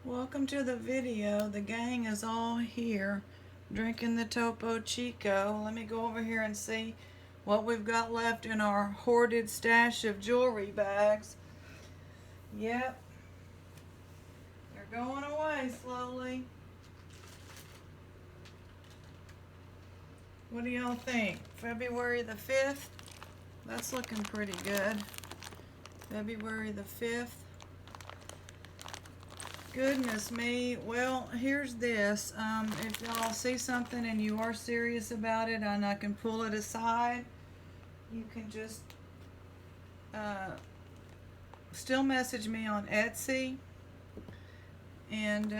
Welcome to the video. The gang is all here drinking the Topo Chico. Let me go over here and see what we've got left in our hoarded stash of jewelry bags. Yep, they're going away slowly. What do y'all think? February the 5th? That's looking pretty good. February the 5th. Goodness me. Well, here's this. If y'all see something and you are serious about it and I can pull it aside, you can just still message me on Etsy, and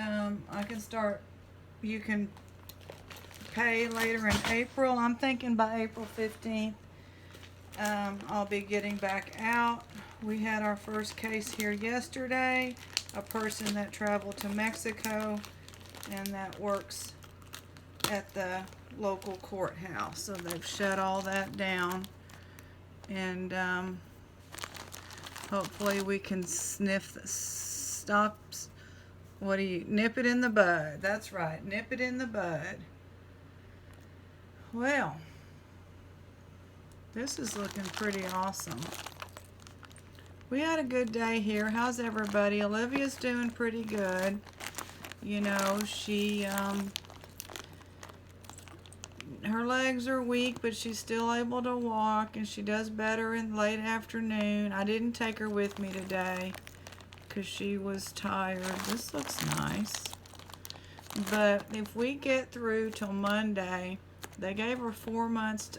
I can start. You can pay later in April. I'm thinking by April 15th I'll be getting back out. We had our first case here yesterday. A person that traveled to Mexico and that works at the local courthouse. So they've shut all that down, and hopefully we can nip it in the bud. That's right, nip it in the bud. Well, this is looking pretty awesome. We had a good day here. How's everybody? Olivia's doing pretty good. You know, her legs are weak, but she's still able to walk, and she does better in late afternoon. I didn't take her with me today because she was tired. This looks nice. But if we get through till Monday, they gave her 4 months,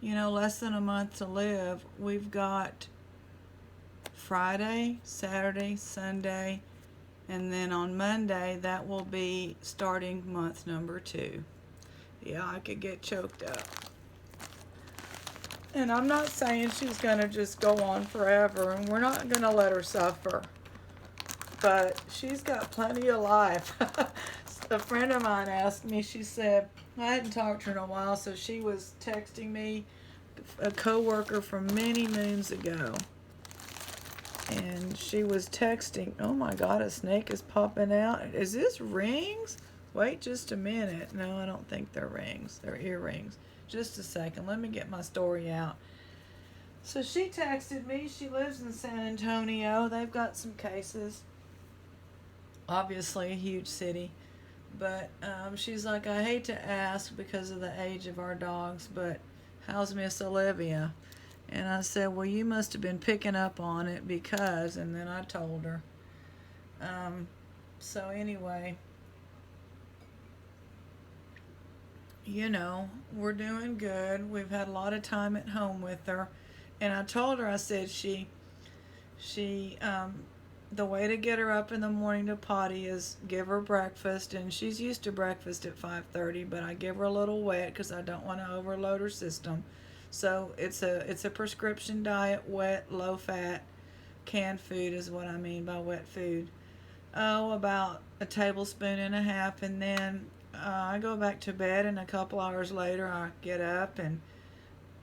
less than a month to live. We've got Friday, Saturday, Sunday, and then on Monday, that will be starting month number 2. Yeah, I could get choked up. And I'm not saying she's going to just go on forever, and we're not going to let her suffer. But she's got plenty of life. A friend of mine asked me, she said, I hadn't talked to her in a while, so she was texting me, a co-worker from many moons ago. And she was texting, oh my God, a snake is popping out. Is this rings? Wait just a minute. No, I don't think they're rings. They're earrings. Just a second. Let me get my story out. So she texted me. She lives in San Antonio. They've got some cases. Obviously a huge city. But she's like, I hate to ask because of the age of our dogs, but how's Miss Olivia? And I said, well, you must have been picking up on it because, and then I told her. So anyway, we're doing good. We've had a lot of time at home with her. And I told her, I said, the way to get her up in the morning to potty is give her breakfast, and she's used to breakfast at 5:30, but I give her a little wet because I don't want to overload her system. So it's a prescription diet, wet, low fat, canned food is what I mean by wet food. Oh, about a tablespoon and a half, and then I go back to bed, and a couple hours later I get up and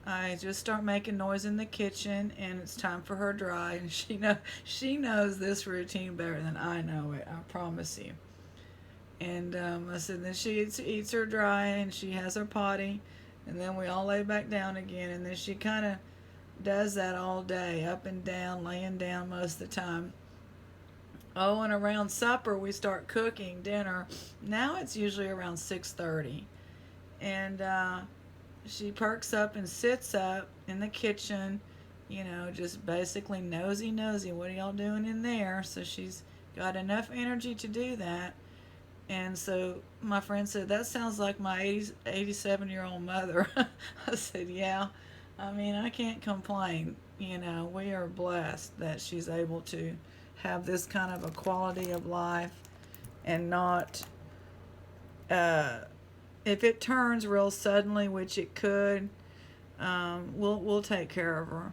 I just start making noise in the kitchen, and it's time for her dry, and she knows this routine better than I know it, I promise you. And I said then she eats her dry, and she has her potty, and then we all lay back down again, and then she kind of does that all day, up and down, laying down most of the time. Oh, and around supper we start cooking dinner. Now it's usually around 6:30, and she perks up and sits up in the kitchen, just basically nosy. What are y'all doing in there? So she's got enough energy to do that. And so my friend said, that sounds like my 87-year-old mother. I said, yeah. I mean, I can't complain. We are blessed that she's able to have this kind of a quality of life and not... if it turns real suddenly, which it could, we'll take care of her.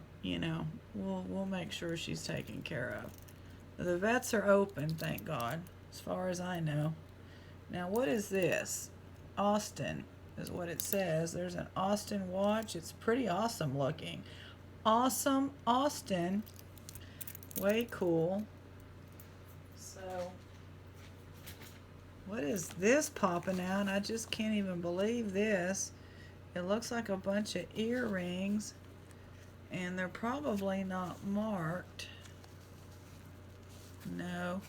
We'll make sure she's taken care of. The vets are open, thank God, as far as I know. Now, what is this? Austin is what it says. There's an Austin watch. It's pretty awesome looking. Awesome Austin. Way cool. What is this popping out? I just can't even believe this. It looks like a bunch of earrings, and they're probably not marked. No,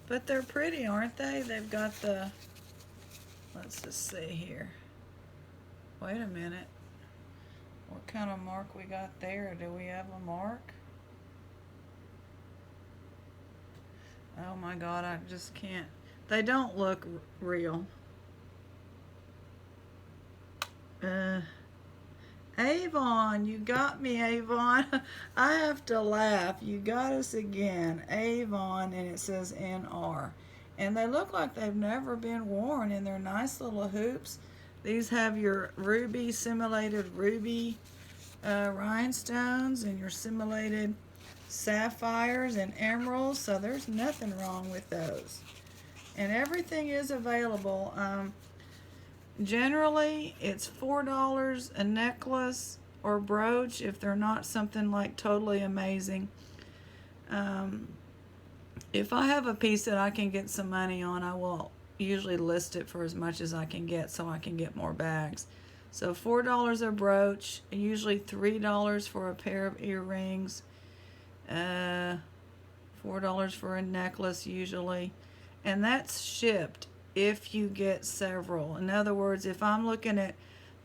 but they're pretty, aren't they? They've got the, let's just see here. Wait a minute. What kind of mark we got there? Do we have a mark? Oh my God, I just can't. They don't look real. Avon, you got me, Avon. I have to laugh. You got us again. Avon, and it says NR. And they look like they've never been worn, and they're nice little hoops. These have your ruby, simulated ruby rhinestones, and your simulated sapphires and emeralds, so there's nothing wrong with those. And everything is available. Generally, it's $4 a necklace or brooch if they're not something like totally amazing. If I have a piece that I can get some money on, I will usually list it for as much as I can get so I can get more bags. So $4 a brooch, usually $3 for a pair of earrings, $4 for a necklace usually, and that's shipped if you get several. In other words, if I'm looking at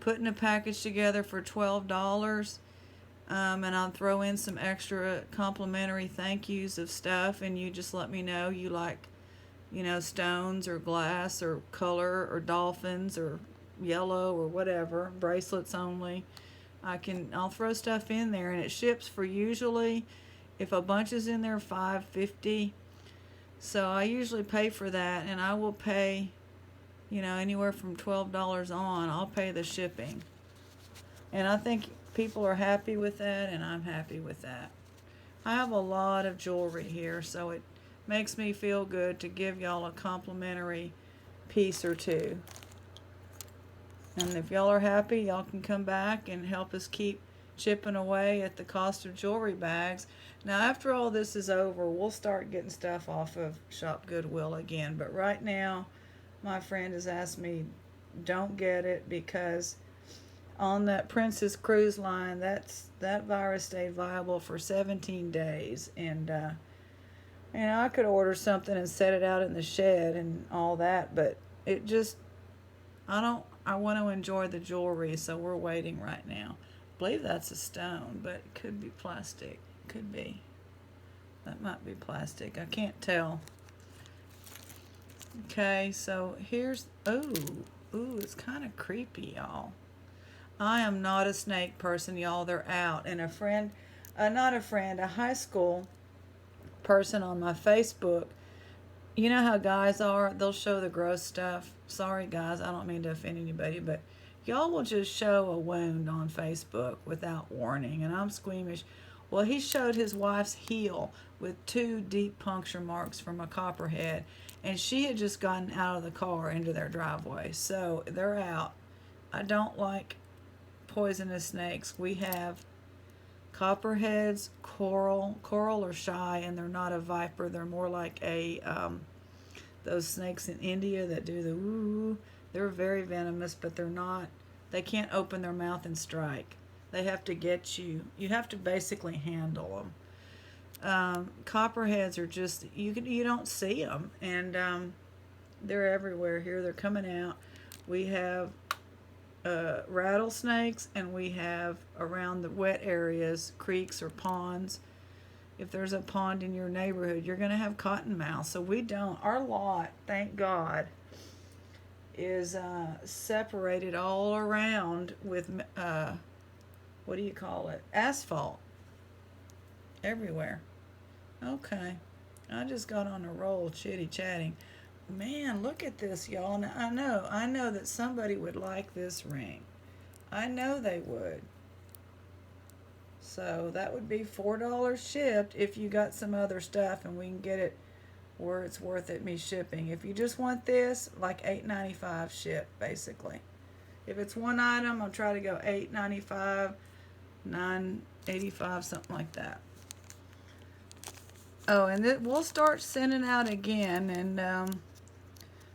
putting a package together for $12, and I'll throw in some extra complimentary thank yous of stuff, and you just let me know you like, stones or glass or color or dolphins or yellow or whatever, bracelets only, I'll throw stuff in there, and it ships for usually, if a bunch is in there, $5.50. So I usually pay for that, and I will pay, anywhere from $12 on. I'll pay the shipping. And I think people are happy with that, and I'm happy with that. I have a lot of jewelry here, so it makes me feel good to give y'all a complimentary piece or two. And if y'all are happy, y'all can come back and help us keep chipping away at the cost of jewelry bags. Now, after all this is over, we'll start getting stuff off of Shop Goodwill again. But right now, my friend has asked me, don't get it, because on that Princess Cruise Line, that virus stayed viable for 17 days. And I could order something and set it out in the shed and all that, but it just, I want to enjoy the jewelry, so we're waiting right now. I believe that's a stone, but it could be plastic. Could be. That might be plastic. I can't tell. Okay, so here's, ooh, it's kind of creepy, y'all. I am not a snake person, y'all. They're out. And a high school person on my Facebook, you know how guys are? They'll show the gross stuff. Sorry, guys, I don't mean to offend anybody, but y'all will just show a wound on Facebook without warning, and I'm squeamish. Well, he showed his wife's heel with 2 deep puncture marks from a copperhead, and she had just gotten out of the car into their driveway. So they're out. I don't like poisonous snakes. We have copperheads, coral are shy, and they're not a viper. They're more like those snakes in India that do the ooh. They're very venomous, but they can't open their mouth and strike. They have to get you. You have to basically handle them. Copperheads are just, you don't see them, and they're everywhere here. They're coming out. We have rattlesnakes, and we have around the wet areas, creeks or ponds. If there's a pond in your neighborhood, you're going to have cottonmouths. So our lot, thank God, is separated all around with, what do you call it? Asphalt. Everywhere. Okay. I just got on a roll chitty-chatting. Man, look at this, y'all. Now, I know that somebody would like this ring. I know they would. So that would be $4 shipped if you got some other stuff, and we can get it where it's worth it me shipping. If you just want this, like $8.95 shipped, basically. If it's one item, I'll try to go $8.95, $9.85, something like that. Oh, and we'll start sending out again, and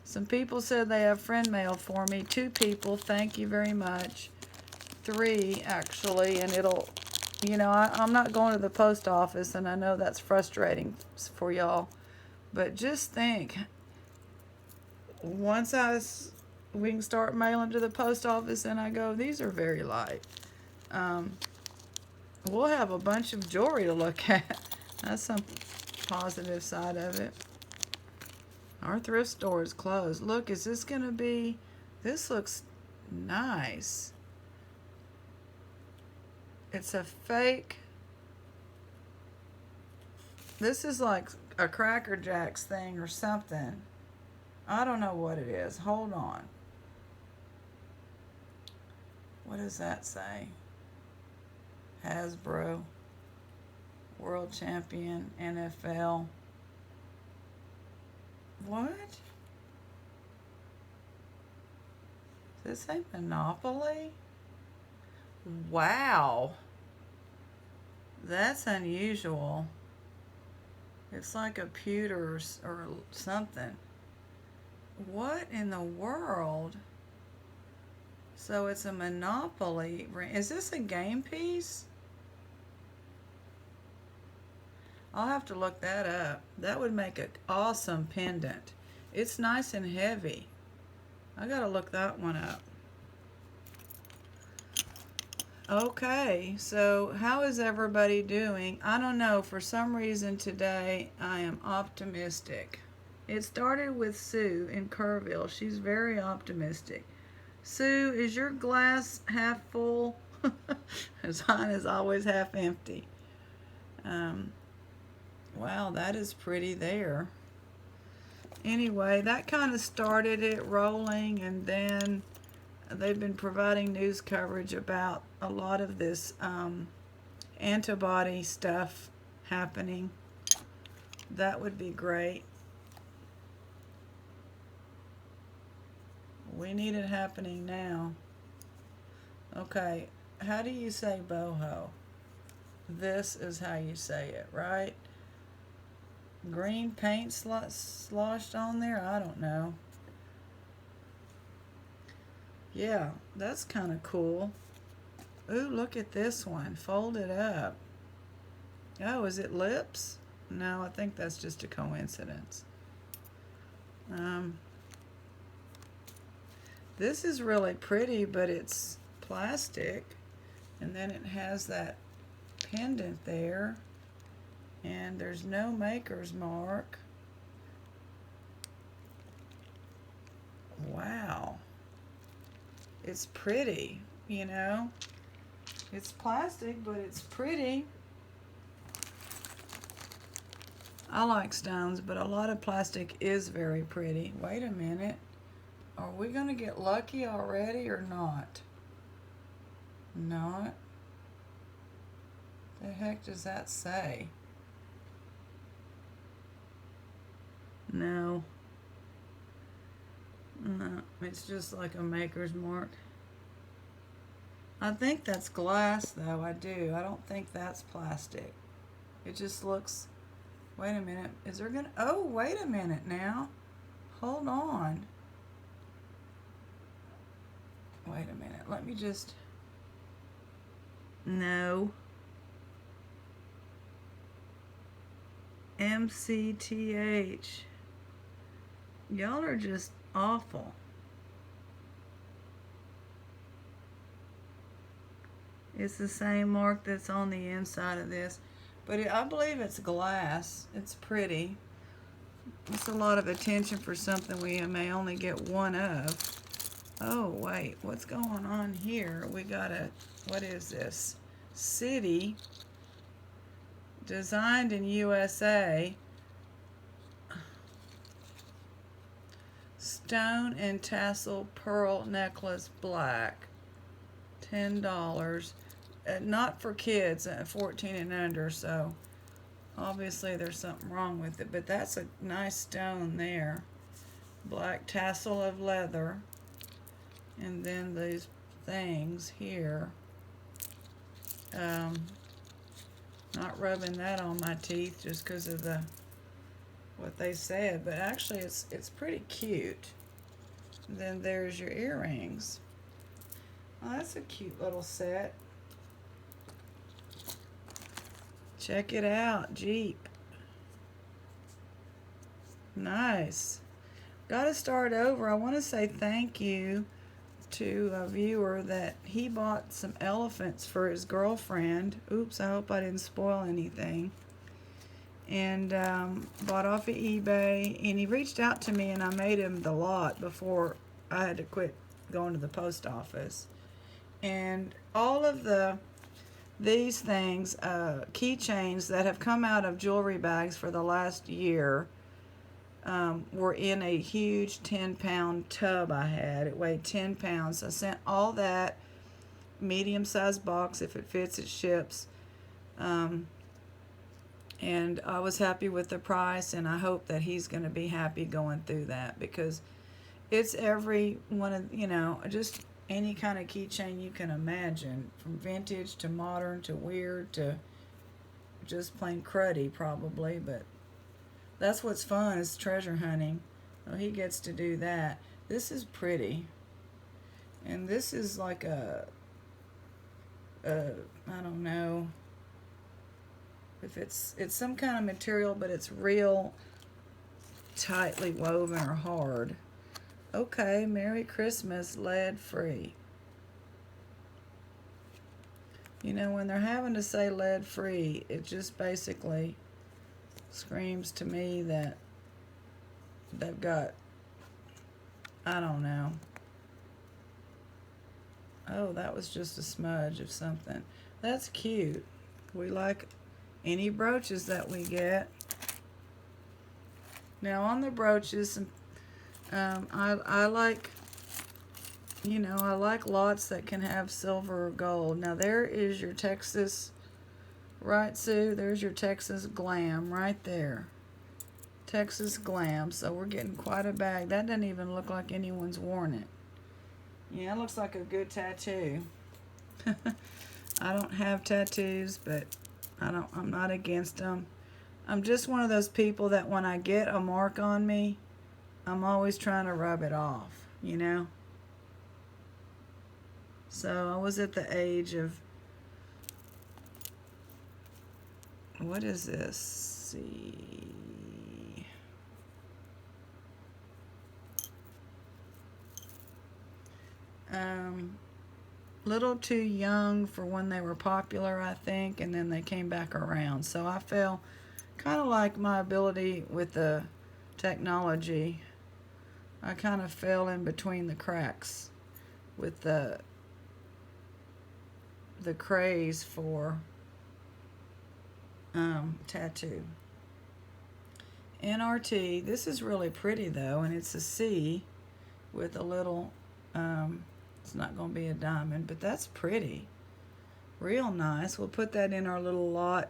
Some people said they have friend mail for me. 2 people, thank you very much. 3 actually, and it'll, you know, I'm not going to the post office, and I know that's frustrating for y'all, but just think, once we can start mailing to the post office, and I go, these are very light. We'll have a bunch of jewelry to look at. That's some positive side of it. Our thrift store is closed. Look, is this gonna be, this looks nice. It's a fake, this is like a Cracker Jacks thing or something. I don't know what it is. Hold on. What does that say? Hasbro, World Champion, NFL. What? Does this say Monopoly? Wow. That's unusual. It's like a pewter or something. What in the world? So it's a Monopoly. Is this a game piece? I'll have to look that up. That would make an awesome pendant. It's nice and heavy. I gotta look that one up. Okay, so how is everybody doing? I don't know, for some reason today I am optimistic. It started with Sue in Kerrville. She's very optimistic. Sue, is your glass half full? Mine is always half empty. Wow, that is pretty there. Anyway, that kind of started it rolling, and then they've been providing news coverage about a lot of this antibody stuff happening. That would be great. We need it happening now. Okay, how do you say boho? This is how you say it, right? Green paint sloshed on there? I don't know. Yeah, that's kind of cool. Ooh, look at this one. Fold it up. Oh, is it lips? No, I think that's just a coincidence. This is really pretty, but it's plastic. And then it has that pendant there. And there's no maker's mark. Wow. It's pretty, you know. It's plastic, but it's pretty. I like stones, but a lot of plastic is very pretty. Wait a minute. Are we gonna get lucky already or not? Not? The heck does that say? No. No, it's just like a maker's mark. I think that's glass, though. I do. I don't think that's plastic. It just looks... Wait a minute. Is there gonna... Oh, wait a minute now. Hold on. Wait a minute. Let me just... No. MCTH. Y'all are just awful. It's the same mark that's on the inside of this. But I believe it's glass. It's pretty. It's a lot of attention for something we may only get one of. Oh, wait. What's going on here? We got a... What is this? City. Designed in USA. Stone and tassel pearl necklace, black. $10. Not for kids, 14 and under, so obviously there's something wrong with it. But that's a nice stone there. Black tassel of leather. And then these things here. Not rubbing that on my teeth just because of what they said, but actually it's pretty cute. Then there's your earrings. Oh, that's a cute little set. Check it out, Jeep. Nice. Gotta start over. I want to say thank you to a viewer that he bought some elephants for his girlfriend. Oops, I hope I didn't spoil anything. And bought off of eBay. And he reached out to me and I made him the lot before I had to quit going to the post office. And all of these things, keychains that have come out of jewelry bags for the last year, were in a huge 10-pound tub I had. It weighed 10 pounds. I sent all that, medium-sized box. If it fits, it ships. And I was happy with the price, and I hope that he's going to be happy going through that, because it's every one of, just any kind of keychain you can imagine, from vintage to modern to weird to just plain cruddy probably, but that's what's fun, is treasure hunting. Well, he gets to do that. This is pretty. And this is like I don't know if it's some kind of material, but it's real tightly woven or hard. Okay, Merry Christmas, lead free. When they're having to say lead free, it just basically screams to me that they've got, I don't know. Oh, that was just a smudge of something. That's cute. We like any brooches that we get. Now on the brooches, I like, I like lots that can have silver or gold. Now there is your Texas, right, Sue? There's your Texas Glam right there. Texas Glam. So we're getting quite a bag. That doesn't even look like anyone's worn it. Yeah, it looks like a good tattoo. I don't have tattoos, but I'm not against them. I'm just one of those people that when I get a mark on me, I'm always trying to rub it off, So I was at the age of, what is this? Let's see. Little too young for when they were popular, I think, and then they came back around. So I feel kind of like my ability with the technology. I kind of fell in between the cracks with the craze for tattoo. NRT. This is really pretty though, and it's a C with a little. It's not going to be a diamond, but that's pretty. Real nice. We'll put that in our little lot,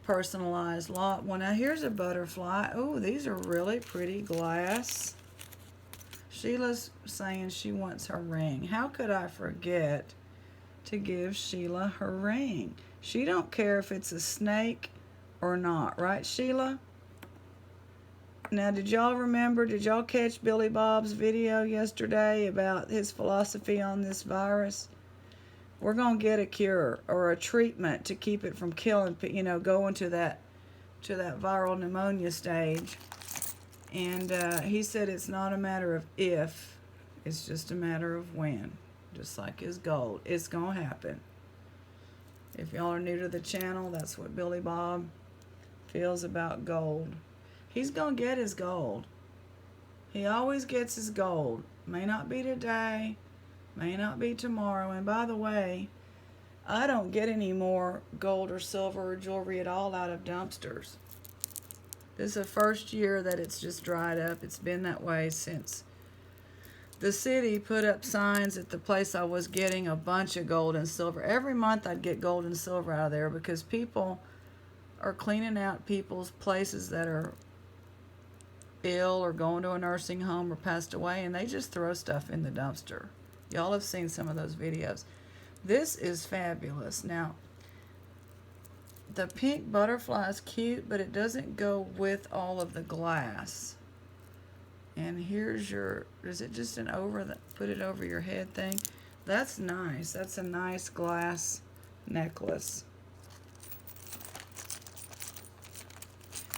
personalized lot. Well, now here's a butterfly. Oh, these are really pretty glass. Sheila's saying she wants her ring. How could I forget to give Sheila her ring? She don't care if it's a snake or not, right, Sheila? Now, did y'all catch Billy Bob's video yesterday about his philosophy on this virus? We're going to get a cure or a treatment to keep it from killing, going to that viral pneumonia stage. And he said it's not a matter of if, it's just a matter of when. Just like his gold. It's going to happen. If y'all are new to the channel, that's what Billy Bob feels about gold. He's going to get his gold. He always gets his gold. May not be today, may not be tomorrow. And by the way, I don't get any more gold or silver or jewelry at all out of dumpsters. This is the first year that it's just dried up. It's been that way since the city put up signs at the place I was getting a bunch of gold and silver. Every month I'd get gold and silver out of there because people are cleaning out people's places that are ill or going to a nursing home or passed away, and they just throw stuff in the dumpster. Y'all have seen some of those videos. This is fabulous. Now, the pink butterfly is cute, but it doesn't go with all of the glass. And here's your, is it just an over the, put it over your head thing? That's nice. That's a nice glass necklace.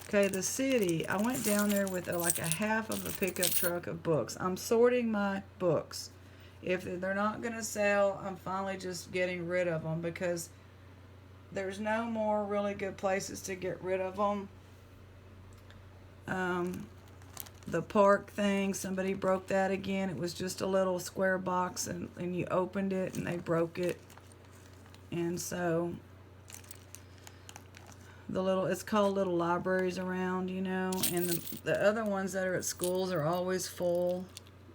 Okay, the city, I went down there with like a half of a pickup truck of books. I'm sorting my books. If they're not going to sell, I'm finally just getting rid of them because there's no more really good places to get rid of them. The park thing, somebody broke that again. It was just a little square box and you opened it and they broke it. And so the little, it's called little libraries around, you know, and the other ones that are at schools are always full.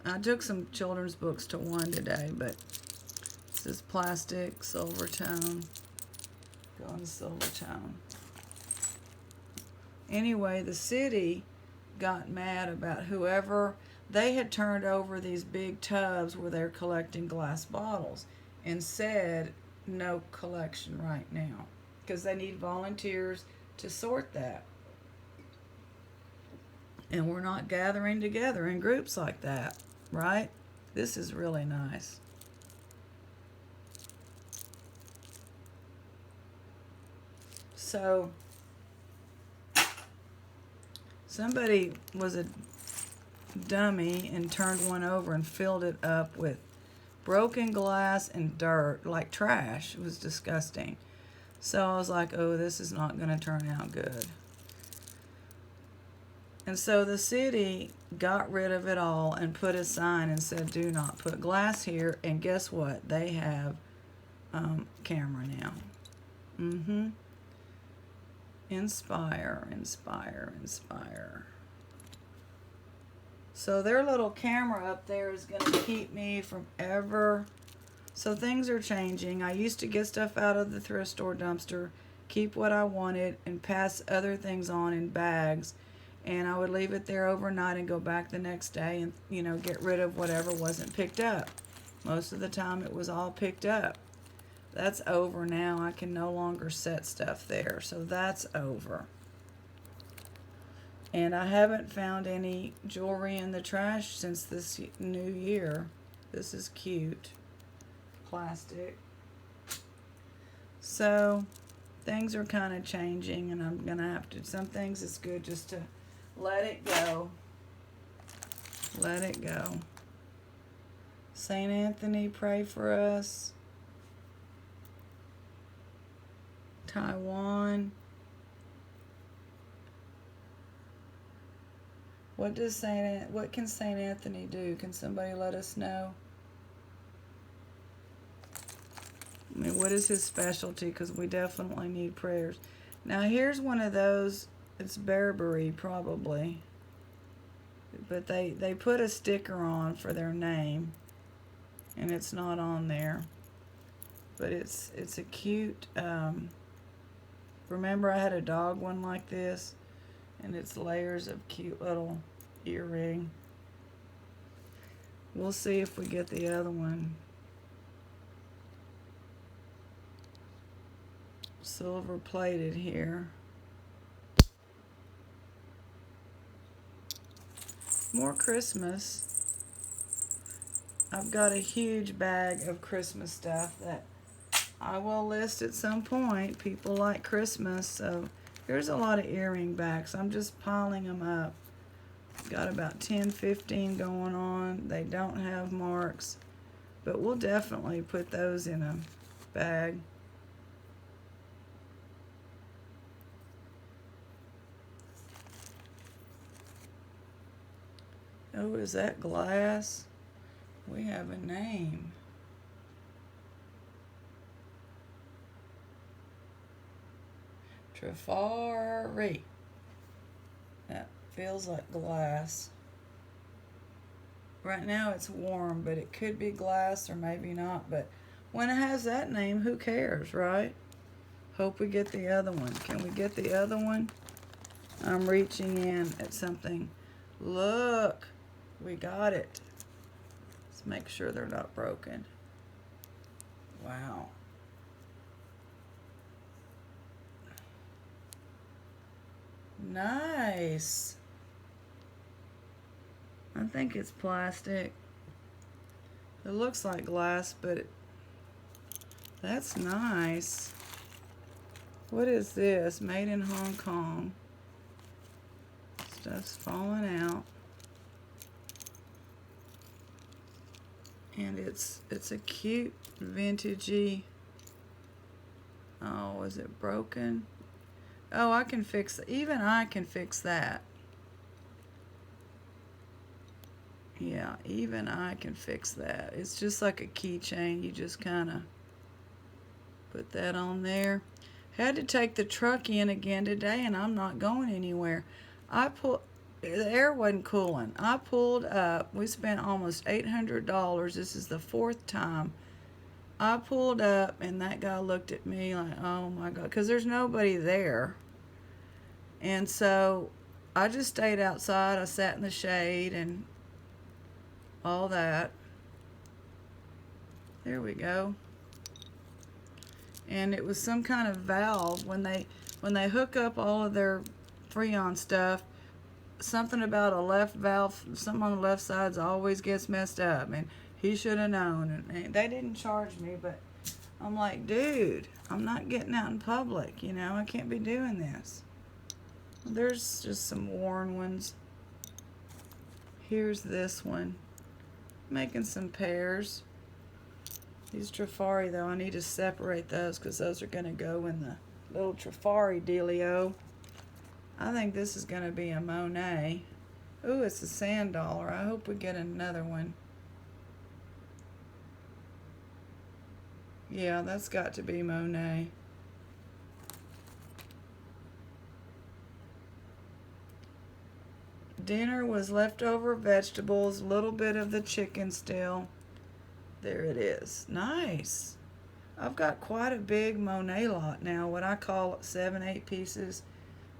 I took some children's books to one today, but this is plastic, silver tone, going silver tone. Anyway, the city got mad about whoever, they had turned over these big tubs where they're collecting glass bottles and said no collection right now because they need volunteers to sort that. And we're not gathering together in groups like that, right? This is really nice. So somebody was a dummy and turned one over and filled it up with broken glass and dirt, like trash. It was disgusting. So I was like, oh, this is not going to turn out good. And so the city got rid of it all and put a sign and said, do not put glass here. And guess what? They have camera now. Inspire, inspire, inspire. So their little camera up there is going to keep me from ever. So things are changing. I used to get stuff out of the thrift store dumpster, keep what I wanted, and pass other things on in bags. And I would leave it there overnight and go back the next day and, you know, get rid of whatever wasn't picked up. Most of the time it was all picked up. That's over now. I can no longer set stuff there. So that's over. And I haven't found any jewelry in the trash since this new year. This is cute. Plastic. So things are kind of changing and I'm going to have to, some things it's good just to let it go. Let it go. Saint Anthony, pray for us. Taiwan. What can Saint Anthony do? Can somebody let us know? I mean, what is his specialty? Because we definitely need prayers. Now, here's one of those. It's Bearberry, probably. But they put a sticker on for their name. And it's not on there. But it's a cute... remember I had a dog one like this? And it's layers of cute little earring. We'll see if we get the other one. Silver plated here. More Christmas. I've got a huge bag of Christmas stuff that I will list at some point. People like Christmas, so here's a lot of earring backs. I'm just piling them up. Got about 10, 15 going on. They don't have marks, but we'll definitely put those in a bag. Oh, is that glass? We have a name. Trifari. That feels like glass. Right now it's warm, but it could be glass or maybe not. But when it has that name, who cares, right? Hope we get the other one. Can we get the other one? I'm reaching in at something. Look, we got it. Let's make sure they're not broken. Wow. Nice. I think it's plastic. It looks like glass, but that's nice. What is this? Made in Hong Kong. Stuff's falling out. And it's a cute vintagey. Oh, is it broken? Oh, I can fix it. Even I can fix that. Yeah, even I can fix that. It's just like a keychain. You just kind of put that on there. Had to take the truck in again today, and I'm not going anywhere. The air wasn't cooling. I pulled up. We spent almost $800. This is the fourth time. I pulled up, and that guy looked at me like, oh my God, because there's nobody there. And so I just stayed outside. I sat in the shade and all that. There we go. And it was some kind of valve. When they hook up all of their Freon stuff, something about a left valve, something on the left side always gets messed up, and he should have known. And they didn't charge me, but I'm like, dude, I'm not getting out in public, you know, I can't be doing this. There's just some worn ones. Here's this one. Making some pears. These Trifari, though, I need to separate those because those are going to go in the little Trifari dealio. I think this is going to be a Monet. Ooh, it's a sand dollar. I hope we get another one. Yeah, that's got to be Monet. Dinner was leftover vegetables, a little bit of the chicken still. There it is. Nice. I've got quite a big Monet lot now. What I call 7, 8 pieces.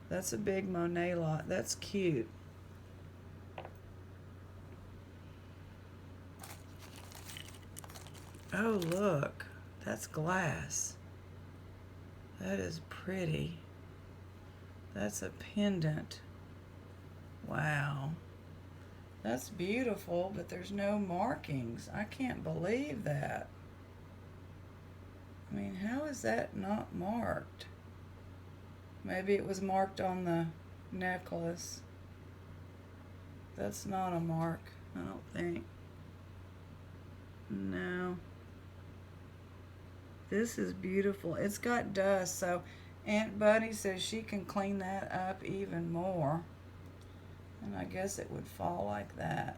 That's a big Monet lot. That's cute. Oh, look. That's glass. That is pretty. That's a pendant. Wow. That's beautiful, but there's no markings. I can't believe that. I mean, how is that not marked? Maybe it was marked on the necklace. That's not a mark, I don't think. No. This is beautiful. It's got dust, so Aunt Buddy says she can clean that up even more. And I guess it would fall like that.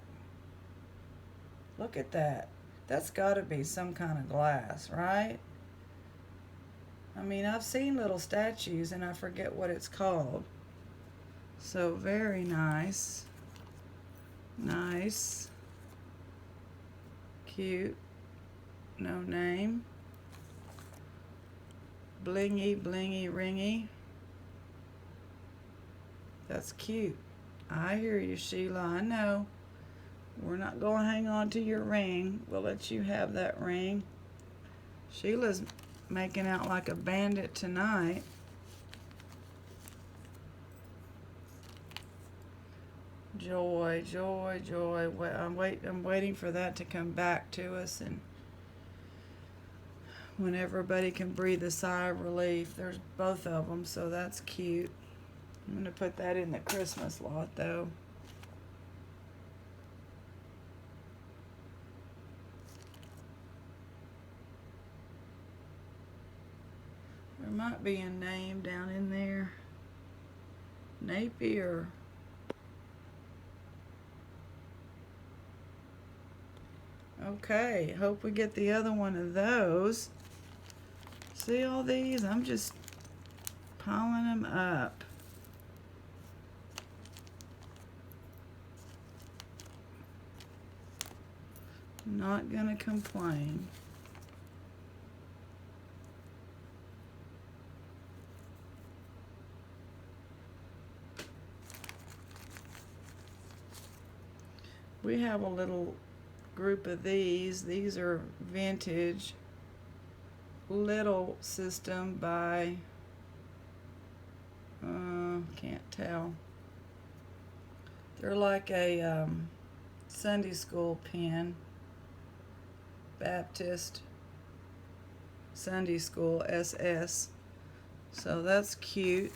Look at that. That's got to be some kind of glass, right? I mean, I've seen little statues and I forget what it's called. So very nice. Nice. Cute. No name. Blingy, blingy, ringy. That's cute. I hear you, Sheila. I know. We're not going to hang on to your ring. We'll let you have that ring. Sheila's making out like a bandit tonight. Joy, joy, joy. I'm waiting for that to come back to us, and when everybody can breathe a sigh of relief. There's both of them, so that's cute. I'm going to put that in the Christmas lot, though. There might be a name down in there. Napier. Okay, hope we get the other one of those. See all these? I'm just piling them up. Not gonna complain. We have a little group of these. These are vintage. Little system by, can't tell. They're like a Sunday school pen. Baptist Sunday School SS. So that's cute.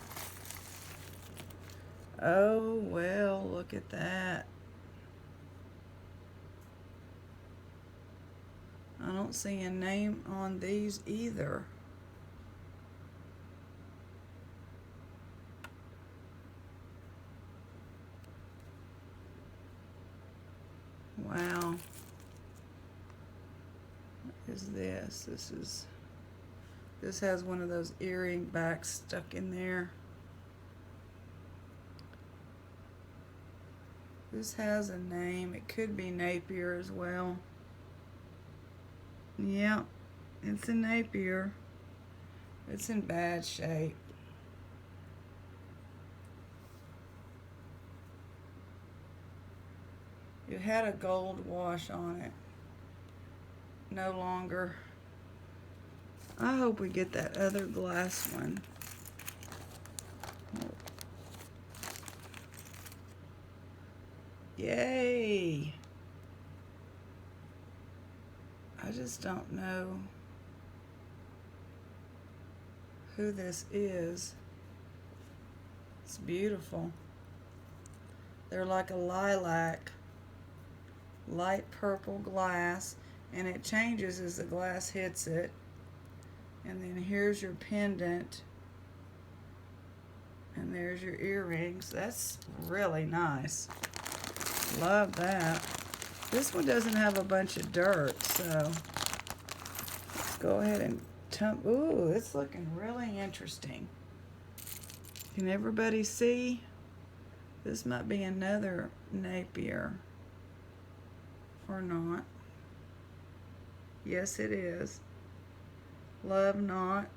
Oh, well, look at that. I don't see a name on these either. Wow. What is this? This has one of those earring backs stuck in there. This has a name. It could be Napier as well. Yeah, it's a Napier. It's in bad shape. It had a gold wash on it. No longer. I hope we get that other glass one. Yay! I just don't know who this is. It's beautiful. They're like a lilac, light purple glass, and it changes as the glass hits it. And then here's your pendant, and there's your earrings. That's really nice. Love that. This one doesn't have a bunch of dirt, so let's go ahead and ooh, it's looking really interesting. Can everybody see? This might be another Napier. Or not. Yes, it is. Love Knot.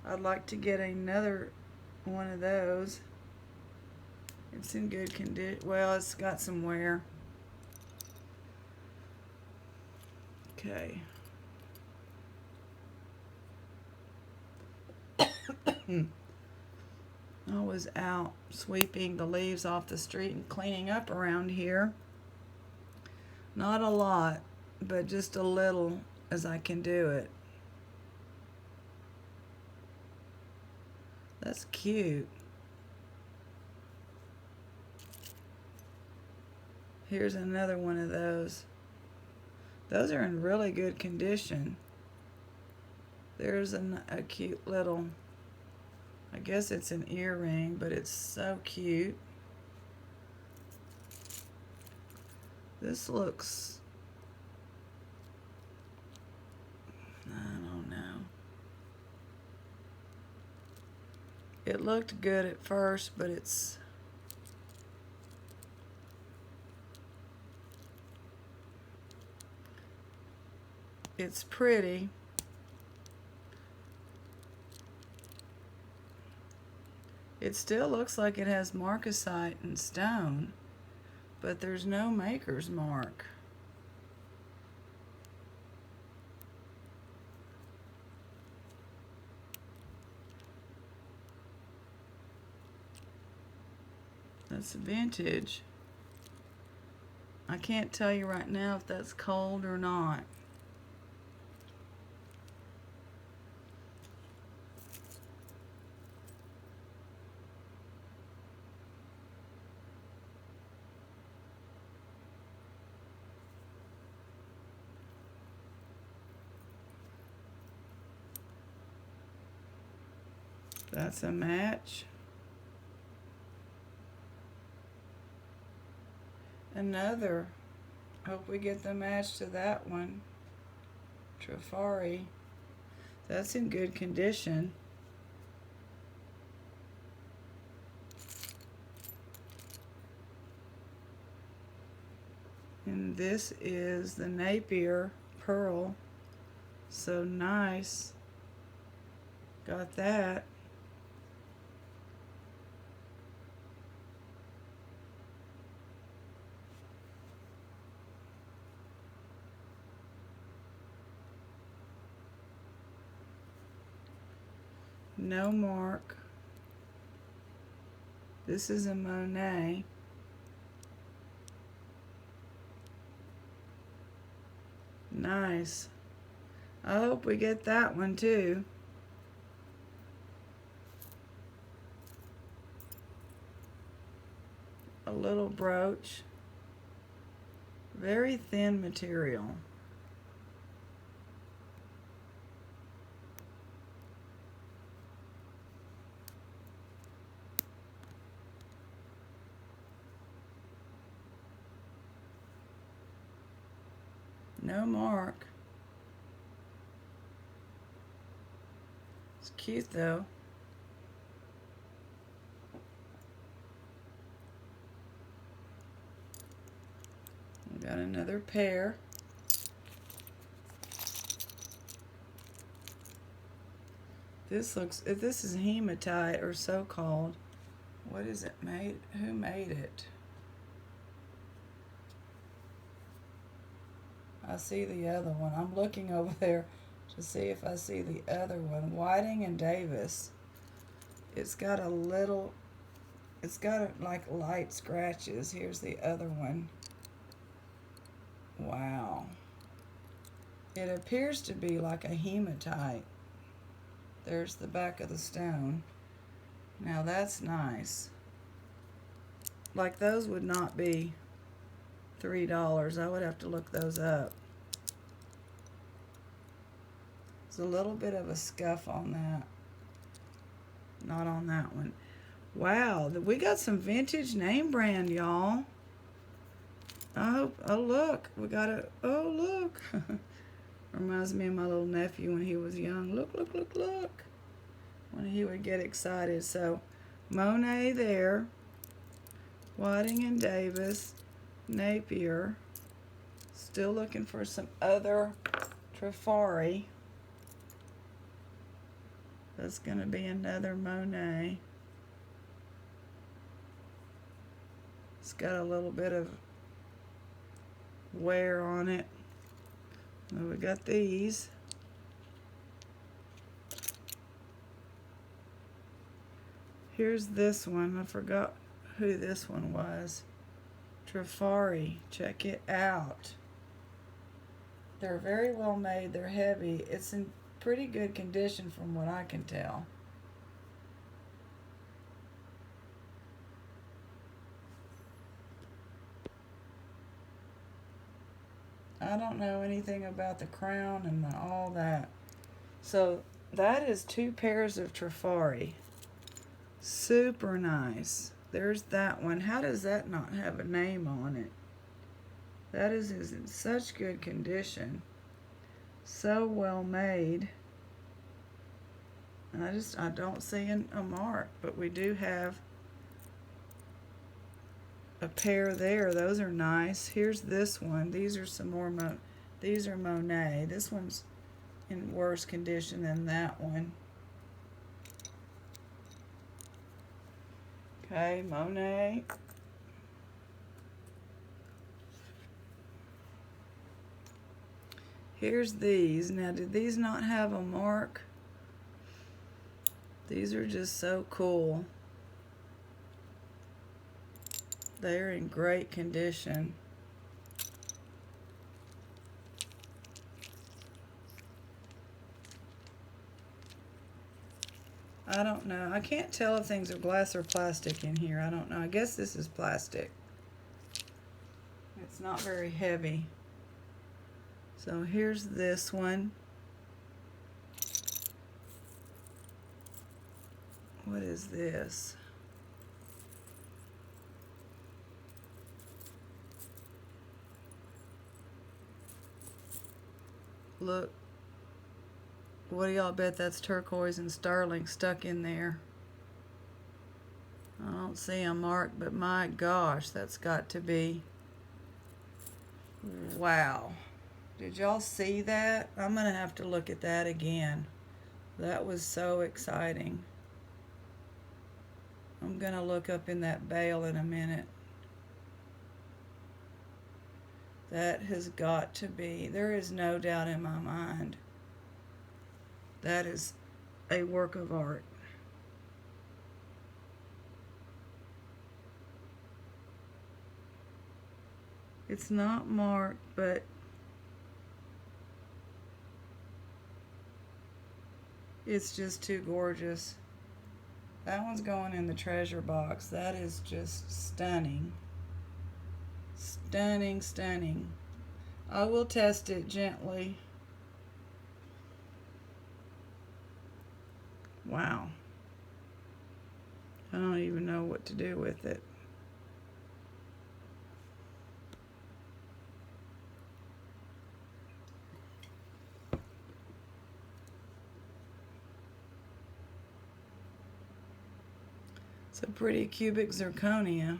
I'd like to get another one of those. It's in good condition. Well, it's got some wear. Okay. I was out sweeping the leaves off the street and cleaning up around here. Not a lot, but just a little as I can do it. That's cute. Here's another one of those. Those are in really good condition. There's a cute little, I guess it's an earring, but it's so cute. This looks, I don't know. It looked good at first, but it's pretty. It still looks like it has marcasite and stone, but there's no maker's mark. That's vintage. I can't tell you right now if that's cold or not. That's a match. Another. Hope we get the match to that one. Trifari. That's in good condition. And this is the Napier Pearl. So nice. Got that. No mark. This is a Monet. Nice. I hope we get that one too. A little brooch. Very thin material. No mark. It's cute though. We got another pair. This is hematite or so called. What is it made? Who made it? I see the other one. I'm looking over there to see if I see the other one. Whiting and Davis. It's got like light scratches. Here's the other one. Wow. It appears to be like a hematite. There's the back of the stone. Now that's nice. Like those would not be $3. I would have to look those up. There's a little bit of a scuff on that. Not on that one. Wow, we got some vintage name brand, y'all. I hope, oh look, we got a, oh look. Reminds me of my little nephew when he was young. Look, look, look, look. When he would get excited. So, Monet there. Whiting and Davis. Napier. Still looking for some other Trifari. That's going to be another Monet. It's got a little bit of wear on it. Well, we got these. Here's this one. I forgot who this one was. Trifari. Check it out. They're very well made. They're heavy. It's in pretty good condition from what I can tell. I don't know anything about the crown and all that. So that is 2 pairs of Trifari. Super nice. There's that one. How does that not have a name on it? That is in such good condition. So well made. And I don't see a mark, but we do have a pair there. Those are nice. Here's this one. These are some more these are Monet. This one's in worse condition than that one. Okay, Monet. Here's these. Now, did these not have a mark? These are just so cool. They're in great condition. I don't know. I can't tell if things are glass or plastic in here. I don't know. I guess this is plastic. It's not very heavy. So here's this one. What is this? Look. What do y'all bet that's turquoise and sterling stuck in there? I don't see a mark, but my gosh, that's got to be... Wow. Did y'all see that? I'm going to have to look at that again. That was so exciting. I'm going to look up in that bale in a minute. That has got to be... There is no doubt in my mind. That is a work of art. It's not marked, but It's just too gorgeous. That one's going in the treasure box. That is just stunning. Stunning, stunning. I will test it gently. Wow. I don't even know what to do with it. It's a pretty cubic zirconia.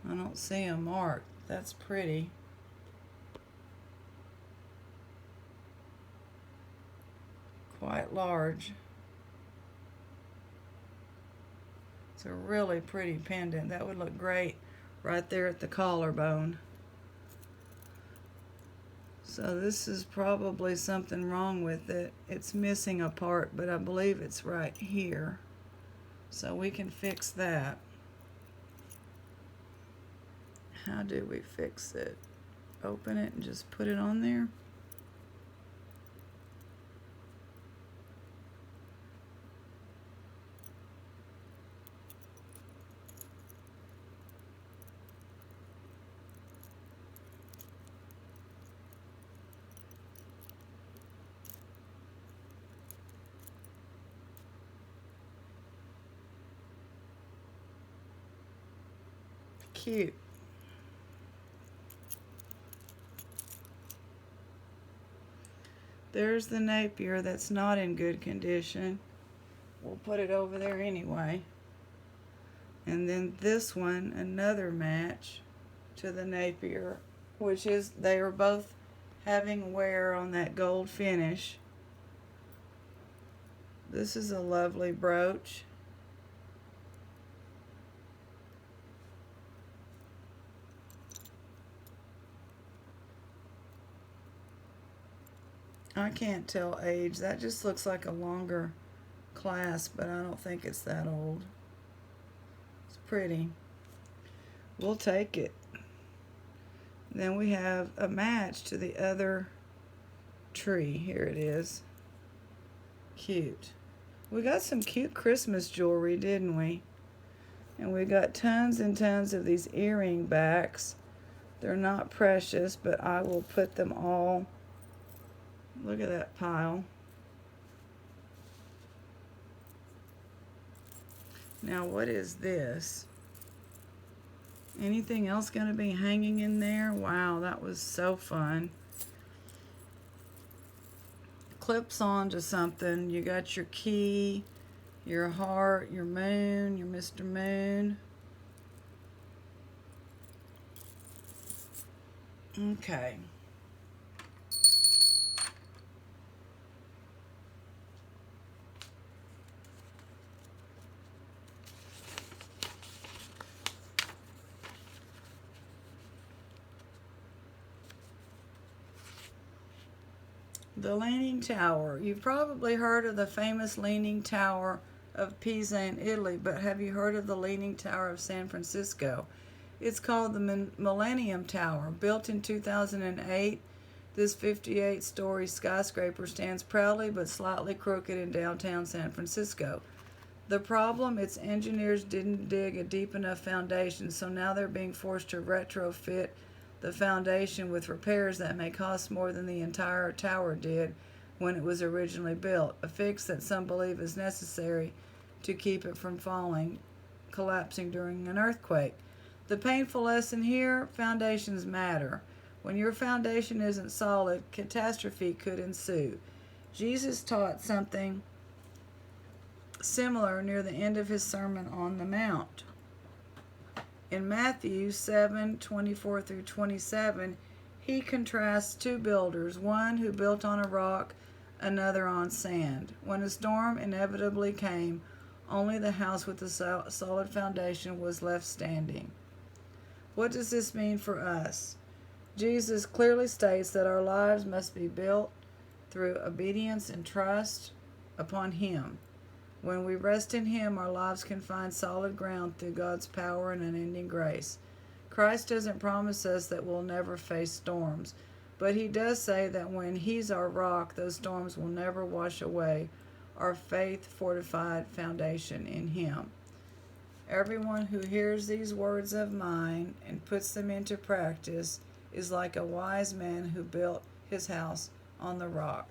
I don't see a mark. That's pretty. Quite large. It's a really pretty pendant. That would look great right there at the collarbone. So this is probably something wrong with it. It's missing a part, but I believe it's right here. So we can fix that. How do we fix it? Open it and just put it on there. Cute. There's the Napier that's not in good condition. We'll put it over there anyway. And then this one, another match to the Napier, which is, they are both having wear on that gold finish. This is a lovely brooch. I can't tell age. That just looks like a longer clasp, but I don't think it's that old. It's pretty. We'll take it. Then we have a match to the other tree. Here it is. Cute. We got some cute Christmas jewelry, didn't we? And we got tons and tons of these earring backs. They're not precious, but I will put them all. Look at that pile. Now, what is this? Anything else going to be hanging in there? Wow, that was so fun. Clips onto something. You got your key, your heart, your moon, your Mr. Moon. Okay. The Leaning Tower. You've probably heard of the famous Leaning Tower of Pisa in Italy, but have you heard of the Leaning Tower of San Francisco? It's called the Millennium Tower. Built in 2008, this 58-story skyscraper stands proudly but slightly crooked in downtown San Francisco. The problem, its engineers didn't dig a deep enough foundation, so now they're being forced to retrofit the foundation with repairs that may cost more than the entire tower did when it was originally built, a fix that some believe is necessary to keep it from collapsing during an earthquake. The painful lesson here, foundations matter. When your foundation isn't solid, catastrophe could ensue. Jesus taught something similar near the end of his Sermon on the Mount. In Matthew 7:24 through 27, he contrasts two builders, one who built on a rock, another on sand. When a storm inevitably came, only the house with the solid foundation was left standing. What does this mean for us? Jesus clearly states that our lives must be built through obedience and trust upon him. When we rest in him, our lives can find solid ground through God's power and unending grace. Christ doesn't promise us that we'll never face storms, But he does say that when he's our rock, those storms will never wash away our faith fortified foundation in him. Everyone who hears these words of mine and puts them into practice is like a wise man who built his house on the rock.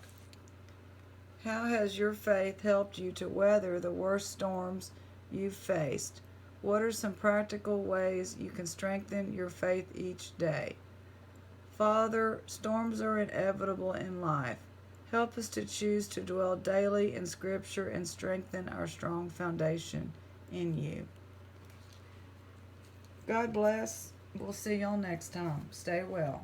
How has your faith helped you to weather the worst storms you've faced? What are some practical ways you can strengthen your faith each day? Father, storms are inevitable in life. Help us to choose to dwell daily in Scripture and strengthen our strong foundation in you. God bless. We'll see y'all next time. Stay well.